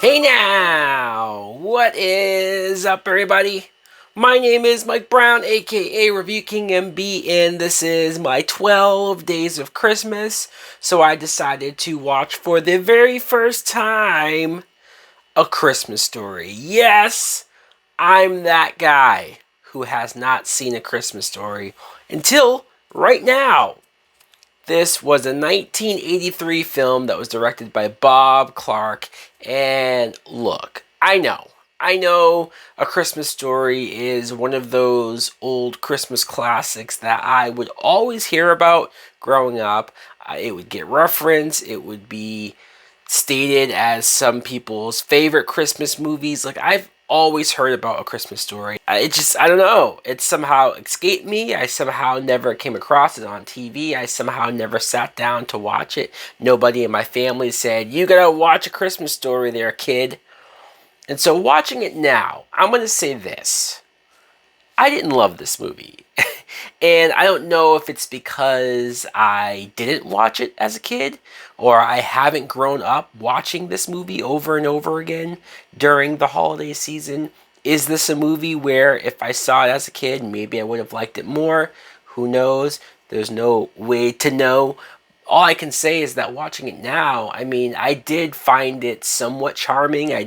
Hey now! What is up, everybody? My name is Mike Brown, aka Review King MB, and this is my 12 Days of Christmas. So I decided to watch for the very first time A Christmas Story. Yes, I'm that guy who has not seen A Christmas Story until right now. This was a 1983 film that was directed by Bob Clark. And look, I know A Christmas Story is one of those old Christmas classics that I would always hear about growing up. It would get referenced, it would be stated as some people's favorite Christmas movies. Like, I've always heard about A Christmas Story. I don't know. It somehow escaped me. I somehow never came across it on TV. I somehow never sat down to watch it. Nobody in my family said, "You gotta watch A Christmas Story there, kid." And so watching it now, I'm gonna say this. I didn't love this movie. And I don't know if it's because I didn't watch it as a kid or I haven't grown up watching this movie over and over again during the holiday season. Is this a movie where if I saw it as a kid, maybe I would have liked it more? Who knows? There's no way to know. All I can say is that watching it now, I did find it somewhat charming. I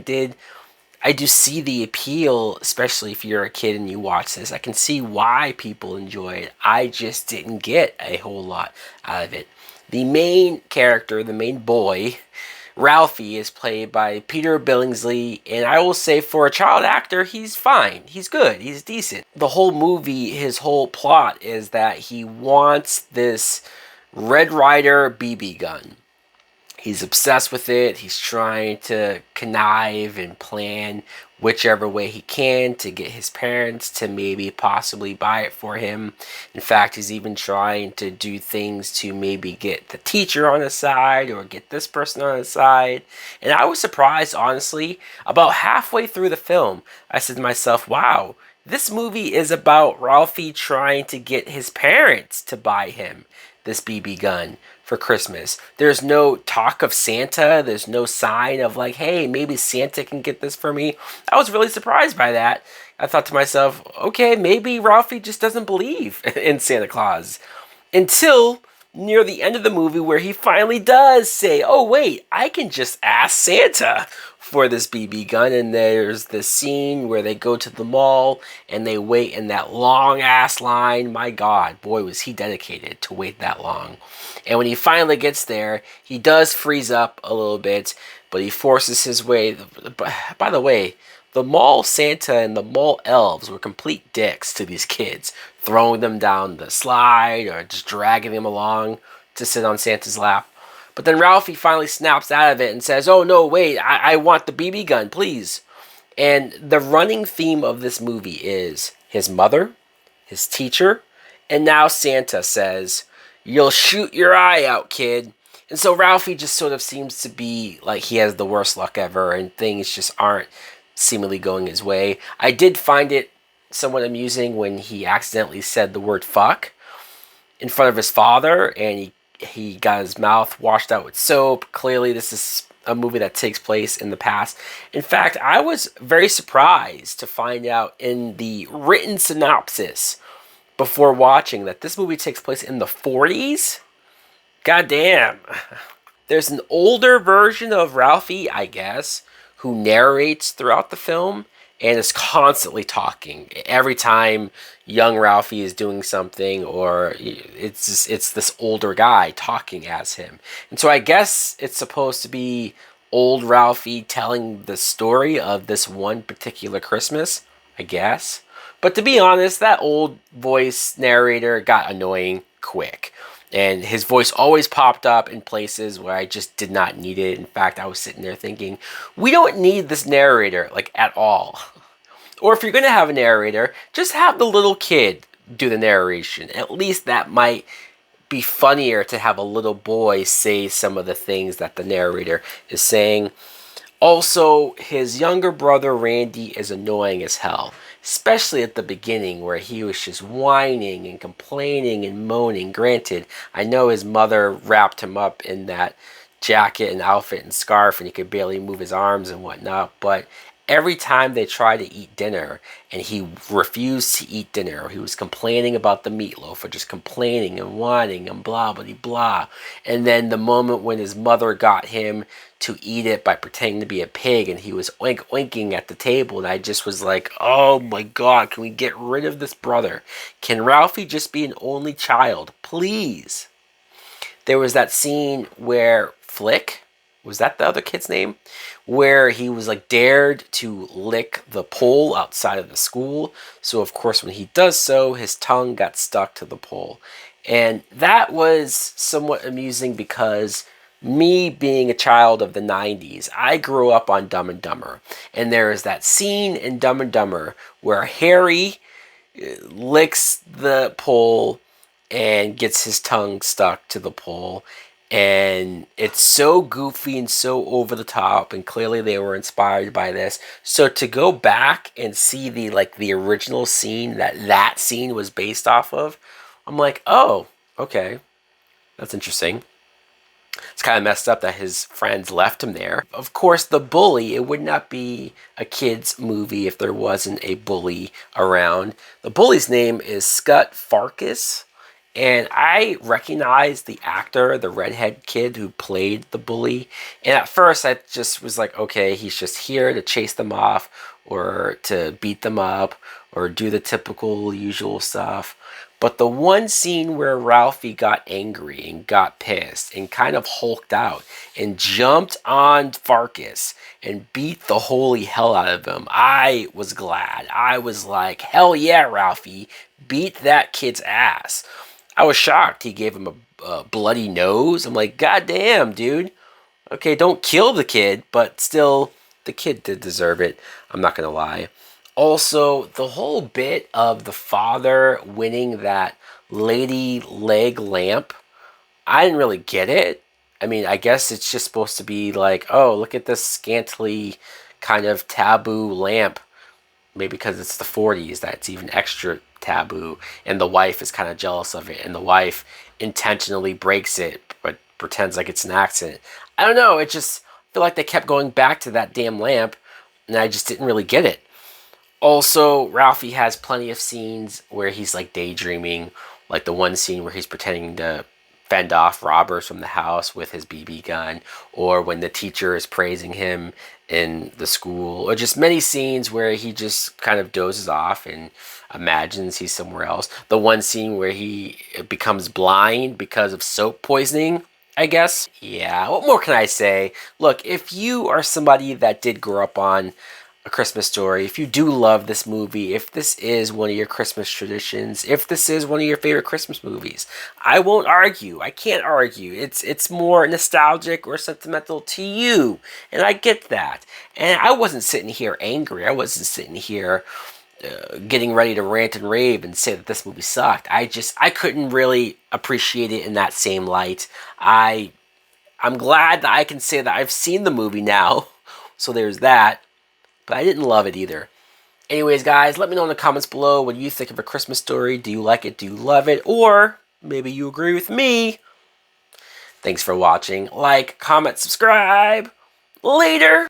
do see the appeal, especially if you're a kid and you watch this. I can see why people enjoy it. I just didn't get a whole lot out of it. The main character, the main boy, Ralphie, is played by Peter Billingsley, and I will say for a child actor, he's fine. He's good. He's decent. The whole movie, his whole plot is that he wants this Red Ryder BB gun. He's obsessed with it. He's trying to connive and plan whichever way he can to get his parents to maybe possibly buy it for him. In fact, he's even trying to do things to maybe get the teacher on his side or get this person on his side. And I was surprised, honestly, about halfway through the film. I said to myself, wow, this movie is about Ralphie trying to get his parents to buy him this BB gun for Christmas. There's no talk of Santa. There's no sign of like, hey, maybe Santa can get this for me. I was really surprised by that. I thought to myself, okay, maybe Ralphie just doesn't believe in Santa Claus. Until near the end of the movie where he finally does say, oh wait, I can just ask Santa for this BB gun. And there's this scene where they go to the mall and they wait in that long ass line. My God, boy, was he dedicated to wait that long. And when he finally gets there, he does freeze up a little bit, but he forces his way. By the way, the mall Santa and the mall elves were complete dicks to these kids, throwing them down the slide or just dragging them along to sit on Santa's lap. But then Ralphie finally snaps out of it and says, oh no, wait, I want the BB gun, please. And the running theme of this movie is his mother, his teacher, and now Santa says, you'll shoot your eye out, kid. And so Ralphie just sort of seems to be like he has the worst luck ever and things just aren't seemingly going his way. I did find it somewhat amusing when he accidentally said the word fuck in front of his father and he got his mouth washed out with soap. Clearly this is a movie that takes place in the past. In fact, I was very surprised to find out in the written synopsis before watching that this movie takes place in the 40s. God damn. There's an older version of Ralphie, I guess, who narrates throughout the film and is constantly talking every time young Ralphie is doing something, or it's this older guy talking as him. And so I guess it's supposed to be old Ralphie telling the story of this one particular Christmas, I guess. But to be honest, that old voice narrator got annoying quick. And his voice always popped up in places where I just did not need it. In fact, I was sitting there thinking, we don't need this narrator, like, at all. Or if you're going to have a narrator, just have the little kid do the narration. At least that might be funnier to have a little boy say some of the things that the narrator is saying. Also, his younger brother, Randy, is annoying as hell. Especially at the beginning where he was just whining and complaining and moaning. Granted, I know his mother wrapped him up in that jacket and outfit and scarf, and he could barely move his arms and whatnot. But every time they tried to eat dinner and he refused to eat dinner, or he was complaining about the meatloaf, or just complaining and whining and blah blah blah. And then the moment when his mother got him to eat it by pretending to be a pig, and he was oink oinking at the table, and I just was like, oh my god, can we get rid of this brother? Can Ralphie just be an only child, please? There was that scene where Flick, was that the other kid's name? Where he was like dared to lick the pole outside of the school. So of course when he does so, his tongue got stuck to the pole. And that was somewhat amusing because me being a child of the 90s, I grew up on Dumb and Dumber. And there is that scene in Dumb and Dumber where Harry licks the pole and gets his tongue stuck to the pole, and it's so goofy and so over the top, and clearly they were inspired by this. So to go back and see the original scene that scene was based off of, I'm like, oh, okay, that's interesting. It's kind of messed up that his friends left him there. Of course, the bully, it would not be a kid's movie if there wasn't a bully around. The bully's name is Scott Farkus. And I recognized the actor, the redhead kid who played the bully. And at first I just was like, okay, he's just here to chase them off or to beat them up or do the typical usual stuff. But the one scene where Ralphie got angry and got pissed and kind of hulked out and jumped on Farkus and beat the holy hell out of him, I was glad. I was like, hell yeah, Ralphie, beat that kid's ass. I was shocked he gave him a bloody nose. I'm like, god damn, dude. Okay, don't kill the kid, but still, the kid did deserve it. I'm not going to lie. Also, the whole bit of the father winning that lady leg lamp, I didn't really get it. I mean, I guess it's just supposed to be like, oh, look at this scantily kind of taboo lamp. Maybe because it's the 40s that's even extra taboo, and the wife is kind of jealous of it, and the wife intentionally breaks it but pretends like it's an accident. I don't know, it just I feel like they kept going back to that damn lamp, and I just didn't really get it. Also, Ralphie has plenty of scenes where he's like daydreaming, like the one scene where he's pretending to fend off robbers from the house with his BB gun, or when the teacher is praising him in the school, or just many scenes where he just kind of dozes off and imagines he's somewhere else. The one scene where he becomes blind because of soap poisoning, I guess. Yeah, what more can I say? Look, if you are somebody that did grow up on A Christmas Story, if you do love this movie, if this is one of your Christmas traditions, if this is one of your favorite Christmas movies, I won't argue. I can't argue. It's more nostalgic or sentimental to you, and I get that. And I wasn't sitting here angry. I wasn't sitting here getting ready to rant and rave and say that this movie sucked. I couldn't really appreciate it in that same light. I'm glad that I can say that I've seen the movie now, so there's that. But I didn't love it either. Anyways, guys, let me know in the comments below what you think of A Christmas Story. Do you like it? Do you love it? Or maybe you agree with me. Thanks for watching. Like, comment, subscribe. Later!